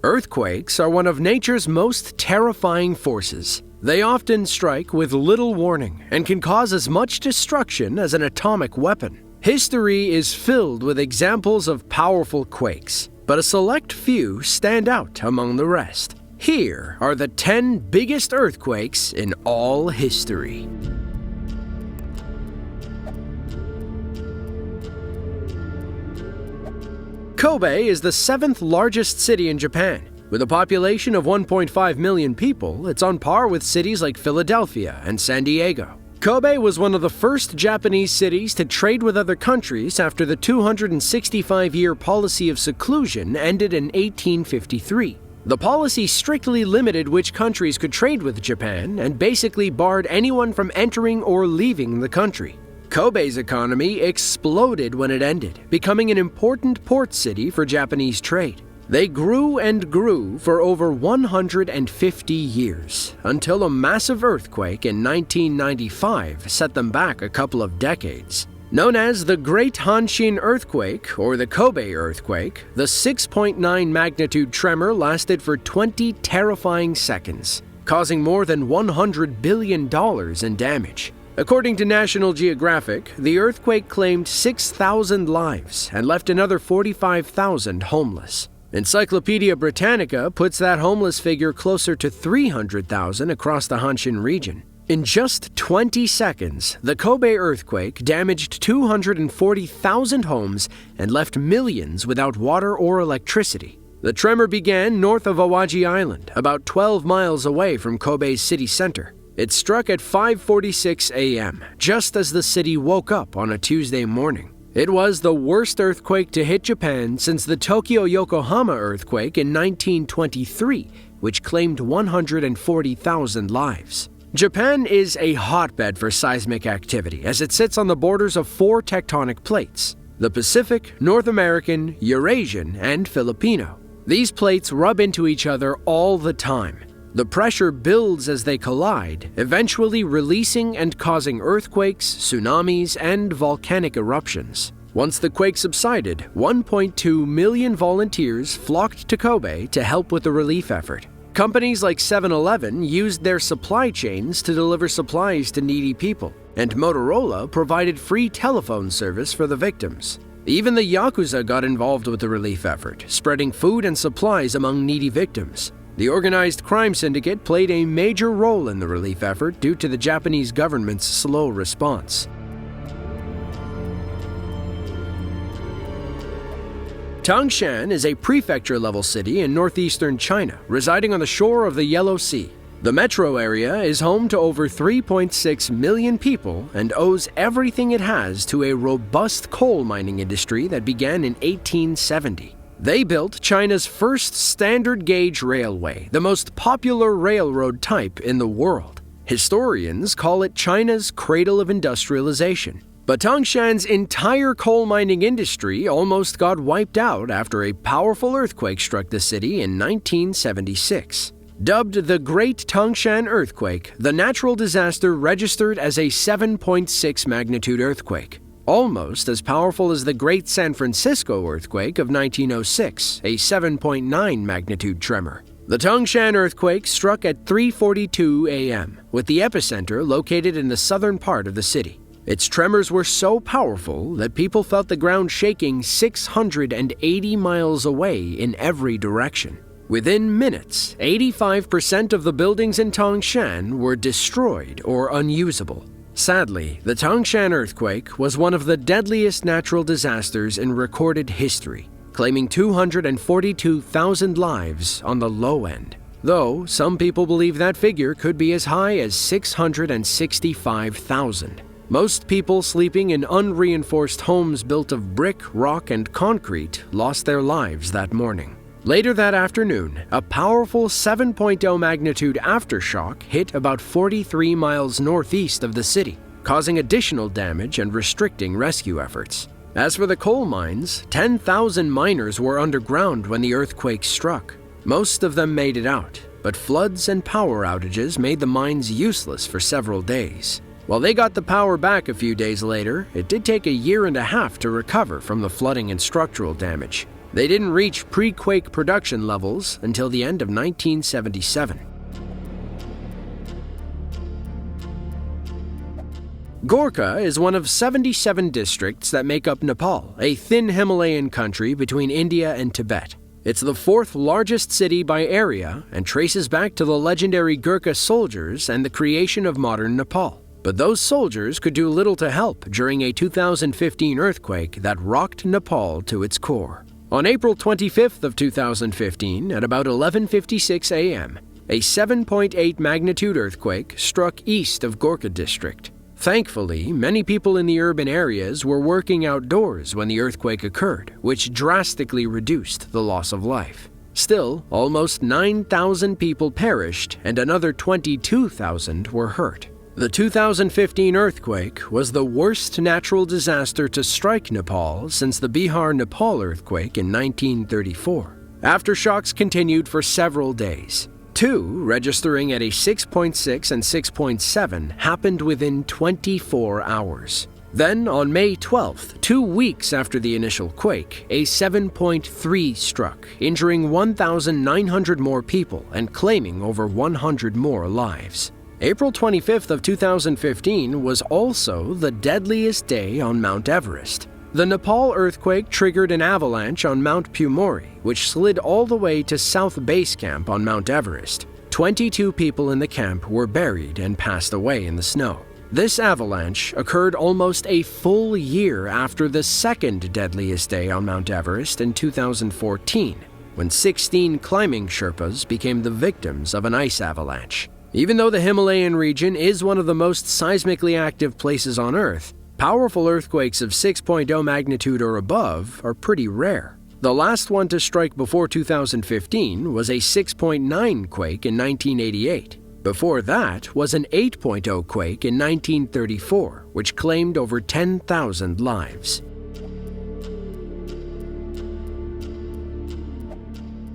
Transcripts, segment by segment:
Earthquakes are one of nature's most terrifying forces. They often strike with little warning and can cause as much destruction as an atomic weapon. History is filled with examples of powerful quakes, but a select few stand out among the rest. Here are the 10 biggest earthquakes in all history. Kobe is the 7th largest city in Japan. With a population of 1.5 million people, it's on par with cities like Philadelphia and San Diego. Kobe was one of the first Japanese cities to trade with other countries after the 265-year policy of seclusion ended in 1853. The policy strictly limited which countries could trade with Japan and basically barred anyone from entering or leaving the country. Kobe's economy exploded when it ended, becoming an important port city for Japanese trade. They grew and grew for over 150 years, until a massive earthquake in 1995 set them back a couple of decades. Known as the Great Tangshan Earthquake or the Kobe Earthquake, the 6.9 magnitude tremor lasted for 20 terrifying seconds, causing more than $100 billion in damage. According to National Geographic, the earthquake claimed 6,000 lives and left another 45,000 homeless. Encyclopedia Britannica puts that homeless figure closer to 300,000 across the Hanshin region. In just 20 seconds, the Kobe earthquake damaged 240,000 homes and left millions without water or electricity. The tremor began north of Awaji Island, about 12 miles away from Kobe's city center. It struck at 5:46 a.m., just as the city woke up on a Tuesday morning. It was the worst earthquake to hit Japan since the Tokyo-Yokohama earthquake in 1923, which claimed 140,000 lives. Japan is a hotbed for seismic activity as it sits on the borders of 4 tectonic plates: the Pacific, North American, Eurasian, and Filipino. These plates rub into each other all the time. The pressure builds as they collide, eventually releasing and causing earthquakes, tsunamis, and volcanic eruptions. Once the quake subsided, 1.2 million volunteers flocked to Kobe to help with the relief effort. Companies like 7-Eleven used their supply chains to deliver supplies to needy people, and Motorola provided free telephone service for the victims. Even the Yakuza got involved with the relief effort, spreading food and supplies among needy victims. The organized crime syndicate played a major role in the relief effort due to the Japanese government's slow response. Tangshan is a prefecture-level city in northeastern China, residing on the shore of the Yellow Sea. The metro area is home to over 3.6 million people and owes everything it has to a robust coal mining industry that began in 1870. They built China's first standard gauge railway, the most popular railroad type in the world. Historians call it China's cradle of industrialization. But Tangshan's entire coal mining industry almost got wiped out after a powerful earthquake struck the city in 1976. Dubbed the Great Tangshan Earthquake, the natural disaster registered as a 7.6 magnitude earthquake. Almost as powerful as the Great San Francisco Earthquake of 1906, a 7.9 magnitude tremor. The Tangshan earthquake struck at 3:42 a.m., with the epicenter located in the southern part of the city. Its tremors were so powerful that people felt the ground shaking 680 miles away in every direction. Within minutes, 85% of the buildings in Tangshan were destroyed or unusable. Sadly, the Tangshan earthquake was one of the deadliest natural disasters in recorded history, claiming 242,000 lives on the low end. Though some people believe that figure could be as high as 665,000. Most people sleeping in unreinforced homes built of brick, rock, and concrete lost their lives that morning. Later that afternoon, a powerful 7.0 magnitude aftershock hit about 43 miles northeast of the city, causing additional damage and restricting rescue efforts. As for the coal mines, 10,000 miners were underground when the earthquake struck. Most of them made it out, but floods and power outages made the mines useless for several days. While they got the power back a few days later, it did take a year and a half to recover from the flooding and structural damage. They didn't reach pre-quake production levels until the end of 1977. Gorkha is one of 77 districts that make up Nepal, a thin Himalayan country between India and Tibet. It's the fourth largest city by area and traces back to the legendary Gurkha soldiers and the creation of modern Nepal. But those soldiers could do little to help during a 2015 earthquake that rocked Nepal to its core. On April 25th of 2015, at about 11:56 a.m., a 7.8 magnitude earthquake struck east of Gorkha district. Thankfully, many people in the urban areas were working outdoors when the earthquake occurred, which drastically reduced the loss of life. Still, almost 9,000 people perished and another 22,000 were hurt. The 2015 earthquake was the worst natural disaster to strike Nepal since the Bihar-Nepal earthquake in 1934. Aftershocks continued for several days. Two, registering at a 6.6 and 6.7, happened within 24 hours. Then, on May 12th, 2 weeks after the initial quake, a 7.3 struck, injuring 1,900 more people and claiming over 100 more lives. April 25th of 2015 was also the deadliest day on Mount Everest. The Nepal earthquake triggered an avalanche on Mount Pumori, which slid all the way to South Base Camp on Mount Everest. 22 people in the camp were buried and passed away in the snow. This avalanche occurred almost a full year after the second deadliest day on Mount Everest in 2014, when 16 climbing Sherpas became the victims of an ice avalanche. Even though the Himalayan region is one of the most seismically active places on Earth, powerful earthquakes of 6.0 magnitude or above are pretty rare. The last one to strike before 2015 was a 6.9 quake in 1988. Before that was an 8.0 quake in 1934, which claimed over 10,000 lives.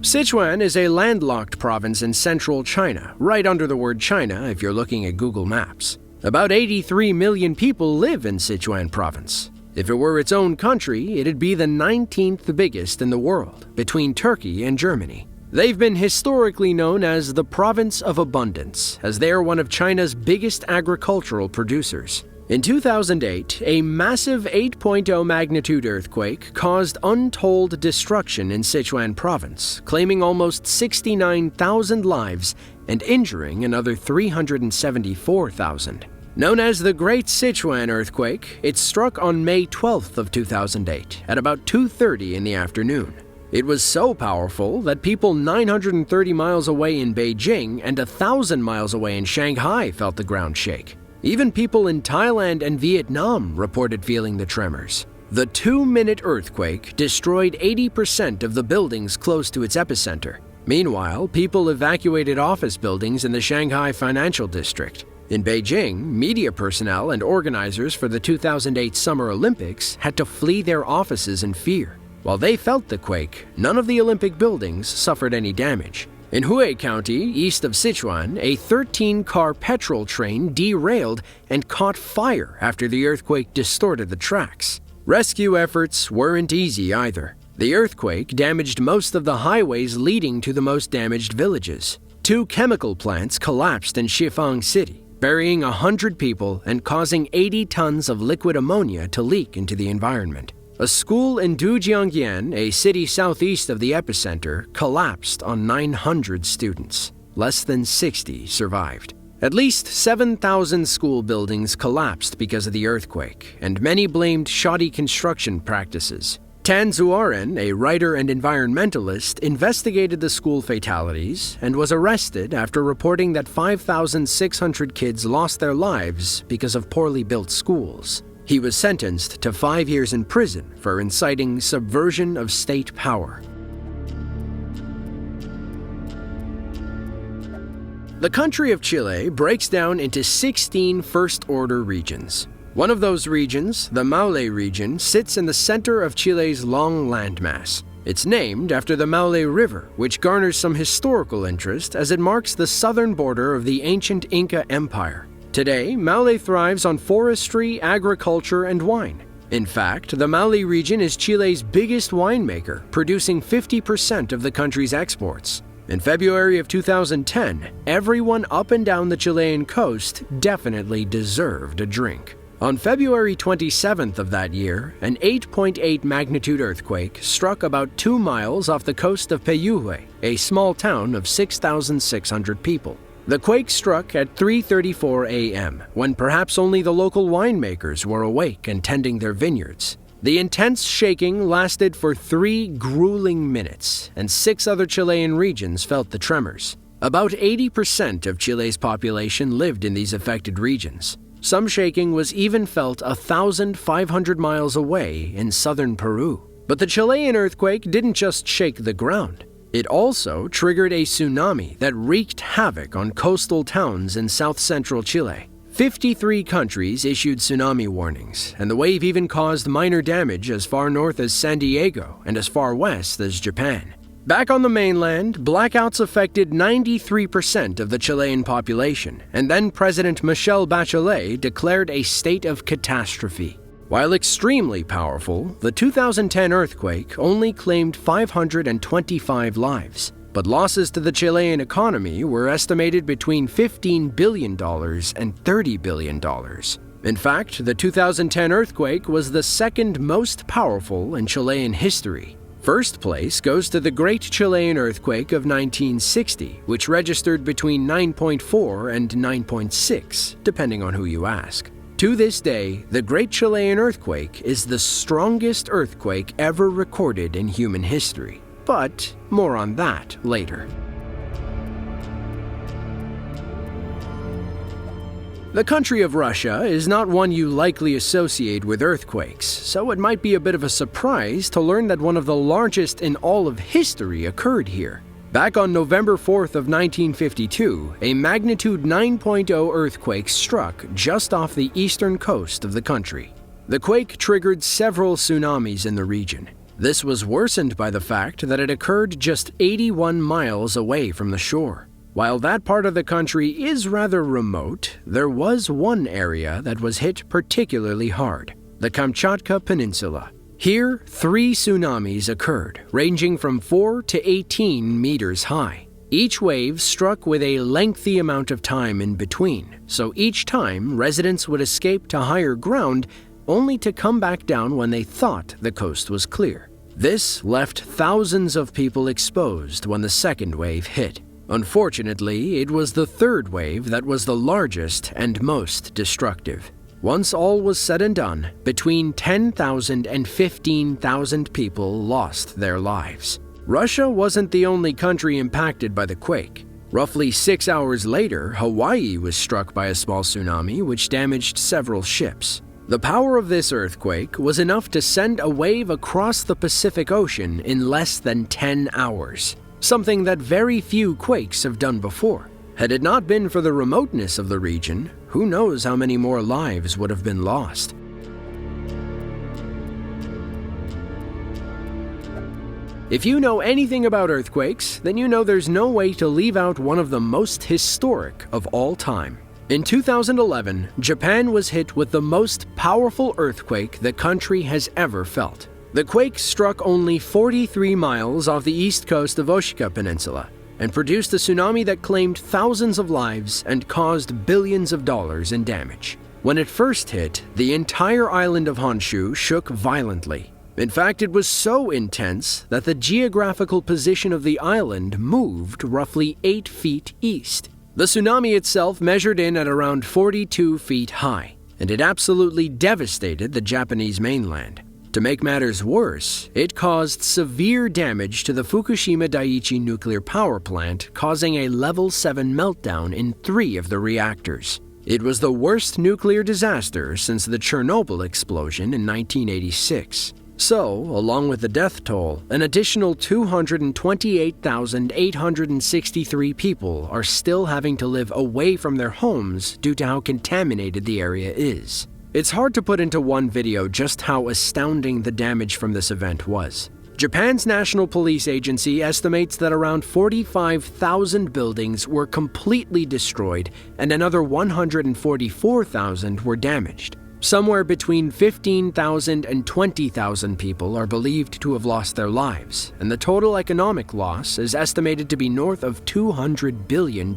Sichuan is a landlocked province in central China, right under the word China if you're looking at Google Maps. About 83 million people live in Sichuan province. If it were its own country, it'd be the 19th biggest in the world, between Turkey and Germany. They've been historically known as the Province of Abundance, as they are one of China's biggest agricultural producers. In 2008, a massive 8.0 magnitude earthquake caused untold destruction in Sichuan province, claiming almost 69,000 lives and injuring another 374,000. Known as the Great Sichuan Earthquake, it struck on May 12th of 2008 at about 2:30 in the afternoon. It was so powerful that people 930 miles away in Beijing and 1,000 miles away in Shanghai felt the ground shake. Even people in Thailand and Vietnam reported feeling the tremors. The 2-minute earthquake destroyed 80% of the buildings close to its epicenter. Meanwhile, people evacuated office buildings in the Shanghai financial district. In Beijing, media personnel and organizers for the 2008 Summer Olympics had to flee their offices in fear. While they felt the quake, none of the Olympic buildings suffered any damage. In Hue County, east of Sichuan, a 13-car petrol train derailed and caught fire after the earthquake distorted the tracks. Rescue efforts weren't easy either. The earthquake damaged most of the highways leading to the most damaged villages. 2 chemical plants collapsed in Shifang City, burying 100 people and causing 80 tons of liquid ammonia to leak into the environment. A school in Dujiangyan, a city southeast of the epicenter, collapsed on 900 students. Less than 60 survived. At least 7,000 school buildings collapsed because of the earthquake, and many blamed shoddy construction practices. Tan Zuaren, a writer and environmentalist, investigated the school fatalities and was arrested after reporting that 5,600 kids lost their lives because of poorly built schools. He was sentenced to 5 years in prison for inciting subversion of state power. The country of Chile breaks down into 16 first-order regions. One of those regions, the Maule region, sits in the center of Chile's long landmass. It's named after the Maule River, which garners some historical interest as it marks the southern border of the ancient Inca Empire. Today, Maule thrives on forestry, agriculture, and wine. In fact, the Maule region is Chile's biggest winemaker, producing 50% of the country's exports. In February of 2010, everyone up and down the Chilean coast definitely deserved a drink. On February 27th of that year, an 8.8 magnitude earthquake struck about 2 miles off the coast of Peyúgue, a small town of 6,600 people. The quake struck at 3:34 a.m., when perhaps only the local winemakers were awake and tending their vineyards. The intense shaking lasted for 3 grueling minutes, and 6 other Chilean regions felt the tremors. About 80% of Chile's population lived in these affected regions. Some shaking was even felt 1,500 miles away in southern Peru. But the Chilean earthquake didn't just shake the ground. It also triggered a tsunami that wreaked havoc on coastal towns in south-central Chile. 53 countries issued tsunami warnings, and the wave even caused minor damage as far north as San Diego and as far west as Japan. Back on the mainland, blackouts affected 93% of the Chilean population, and then President Michelle Bachelet declared a state of catastrophe. While extremely powerful, the 2010 earthquake only claimed 525 lives. But losses to the Chilean economy were estimated between $15 billion and $30 billion. In fact, the 2010 earthquake was the second most powerful in Chilean history. First place goes to the Great Chilean Earthquake of 1960, which registered between 9.4 and 9.6, depending on who you ask. To this day, the Great Chilean Earthquake is the strongest earthquake ever recorded in human history. But more on that later. The country of Russia is not one you likely associate with earthquakes, so it might be a bit of a surprise to learn that one of the largest in all of history occurred here. Back on November 4th of 1952, a magnitude 9.0 earthquake struck just off the eastern coast of the country. The quake triggered several tsunamis in the region. This was worsened by the fact that it occurred just 81 miles away from the shore. While that part of the country is rather remote, there was one area that was hit particularly hard: the Kamchatka Peninsula. Here, 3 tsunamis occurred, ranging from 4 to 18 meters high. Each wave struck with a lengthy amount of time in between, so each time residents would escape to higher ground only to come back down when they thought the coast was clear. This left thousands of people exposed when the second wave hit. Unfortunately, it was the third wave that was the largest and most destructive. Once all was said and done, between 10,000 and 15,000 people lost their lives. Russia wasn't the only country impacted by the quake. Roughly 6 hours later, Hawaii was struck by a small tsunami which damaged several ships. The power of this earthquake was enough to send a wave across the Pacific Ocean in less than 10 hours, something that very few quakes have done before. Had it not been for the remoteness of the region, who knows how many more lives would have been lost. If you know anything about earthquakes, then you know there's no way to leave out one of the most historic of all time. In 2011, Japan was hit with the most powerful earthquake the country has ever felt. The quake struck only 43 miles off the east coast of Oshika Peninsula and produced a tsunami that claimed thousands of lives and caused billions of dollars in damage. When it first hit, the entire island of Honshu shook violently. In fact, it was so intense that the geographical position of the island moved roughly 8 feet east. The tsunami itself measured in at around 42 feet high, and it absolutely devastated the Japanese mainland. To make matters worse, it caused severe damage to the Fukushima Daiichi nuclear power plant, causing a level 7 meltdown in 3 of the reactors. It was the worst nuclear disaster since the Chernobyl explosion in 1986. So, along with the death toll, an additional 228,863 people are still having to live away from their homes due to how contaminated the area is. It's hard to put into one video just how astounding the damage from this event was. Japan's National Police Agency estimates that around 45,000 buildings were completely destroyed and another 144,000 were damaged. Somewhere between 15,000 and 20,000 people are believed to have lost their lives, and the total economic loss is estimated to be north of $200 billion.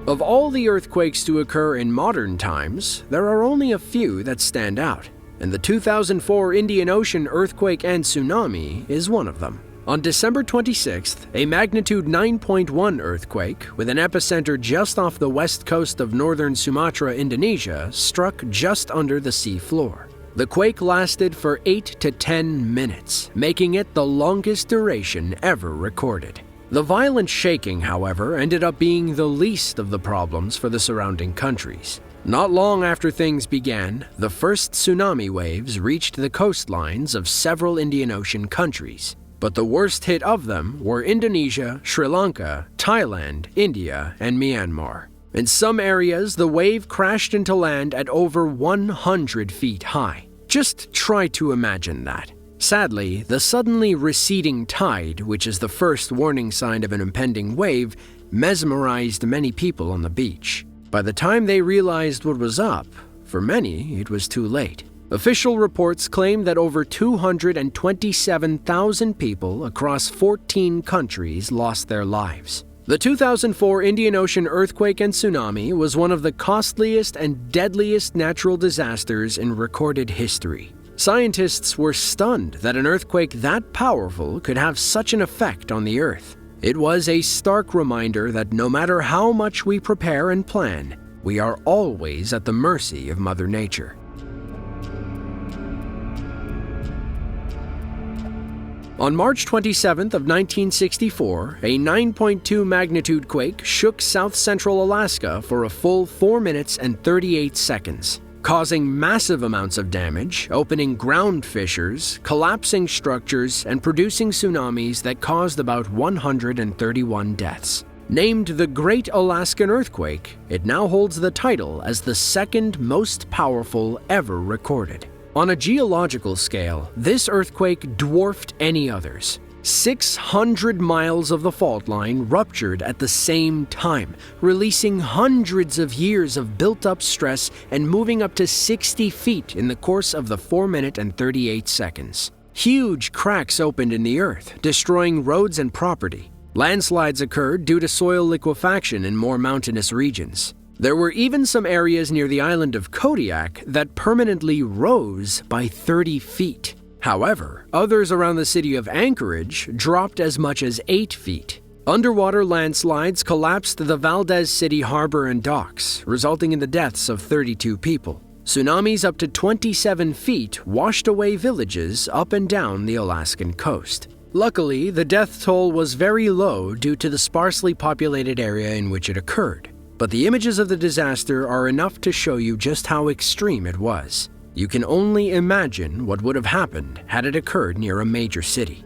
Of all the earthquakes to occur in modern times, there are only a few that stand out, and the 2004 Indian Ocean earthquake and tsunami is one of them. On December 26th, a magnitude 9.1 earthquake, with an epicenter just off the west coast of northern Sumatra, Indonesia, struck just under the sea floor. The quake lasted for 8 to 10 minutes, making it the longest duration ever recorded. The violent shaking, however, ended up being the least of the problems for the surrounding countries. Not long after things began, the first tsunami waves reached the coastlines of several Indian Ocean countries. But the worst hit of them were Indonesia, Sri Lanka, Thailand, India, and Myanmar. In some areas, the wave crashed into land at over 100 feet high. Just try to imagine that. Sadly, the suddenly receding tide, which is the first warning sign of an impending wave, mesmerized many people on the beach. By the time they realized what was up, for many, it was too late. Official reports claim that over 227,000 people across 14 countries lost their lives. The 2004 Indian Ocean earthquake and tsunami was one of the costliest and deadliest natural disasters in recorded history. Scientists were stunned that an earthquake that powerful could have such an effect on the Earth. It was a stark reminder that no matter how much we prepare and plan, we are always at the mercy of Mother Nature. On March 27th of 1964, a 9.2 magnitude quake shook south-central Alaska for a full 4 minutes and 38 seconds, causing massive amounts of damage, opening ground fissures, collapsing structures, and producing tsunamis that caused about 131 deaths. Named the Great Alaskan Earthquake, it now holds the title as the second most powerful ever recorded. On a geological scale, this earthquake dwarfed any others. 600 miles of the fault line ruptured at the same time, releasing hundreds of years of built-up stress and moving up to 60 feet in the course of the 4 minute and 38 seconds. Huge cracks opened in the earth, destroying roads and property. Landslides occurred due to soil liquefaction in more mountainous regions. There were even some areas near the island of Kodiak that permanently rose by 30 feet. However, others around the city of Anchorage dropped as much as 8 feet. Underwater landslides collapsed the Valdez City harbor and docks, resulting in the deaths of 32 people. Tsunamis up to 27 feet washed away villages up and down the Alaskan coast. Luckily, the death toll was very low due to the sparsely populated area in which it occurred. But the images of the disaster are enough to show you just how extreme it was. You can only imagine what would have happened had it occurred near a major city.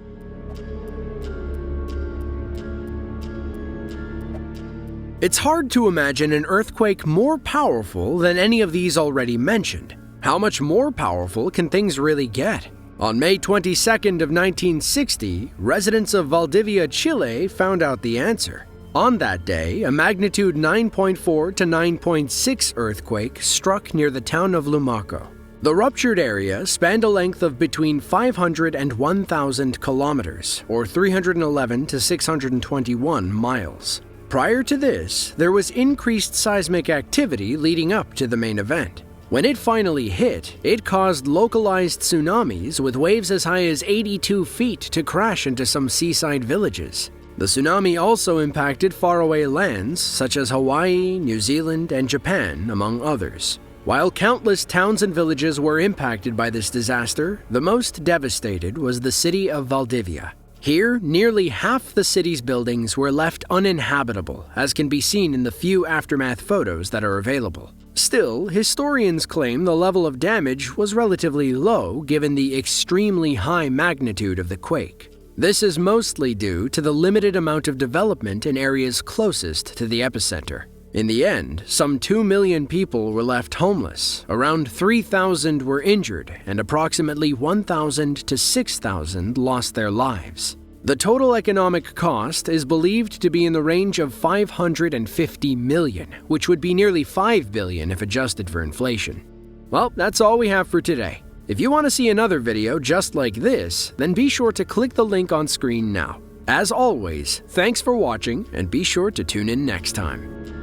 It's hard to imagine an earthquake more powerful than any of these already mentioned. How much more powerful can things really get? On May 22nd of 1960, residents of Valdivia, Chile found out the answer. On that day, a magnitude 9.4 to 9.6 earthquake struck near the town of Lumaco. The ruptured area spanned a length of between 500 and 1,000 kilometers, or 311 to 621 miles. Prior to this, there was increased seismic activity leading up to the main event. When it finally hit, it caused localized tsunamis with waves as high as 82 feet to crash into some seaside villages. The tsunami also impacted faraway lands such as Hawaii, New Zealand, and Japan, among others. While countless towns and villages were impacted by this disaster, the most devastated was the city of Valdivia. Here, nearly half the city's buildings were left uninhabitable, as can be seen in the few aftermath photos that are available. Still, historians claim the level of damage was relatively low given the extremely high magnitude of the quake. This is mostly due to the limited amount of development in areas closest to the epicenter. In the end, some 2 million people were left homeless, around 3,000 were injured, and approximately 1,000 to 6,000 lost their lives. The total economic cost is believed to be in the range of $550 million, which would be nearly $5 billion if adjusted for inflation. Well, that's all we have for today. If you want to see another video just like this, then be sure to click the link on screen now. As always, thanks for watching, and be sure to tune in next time.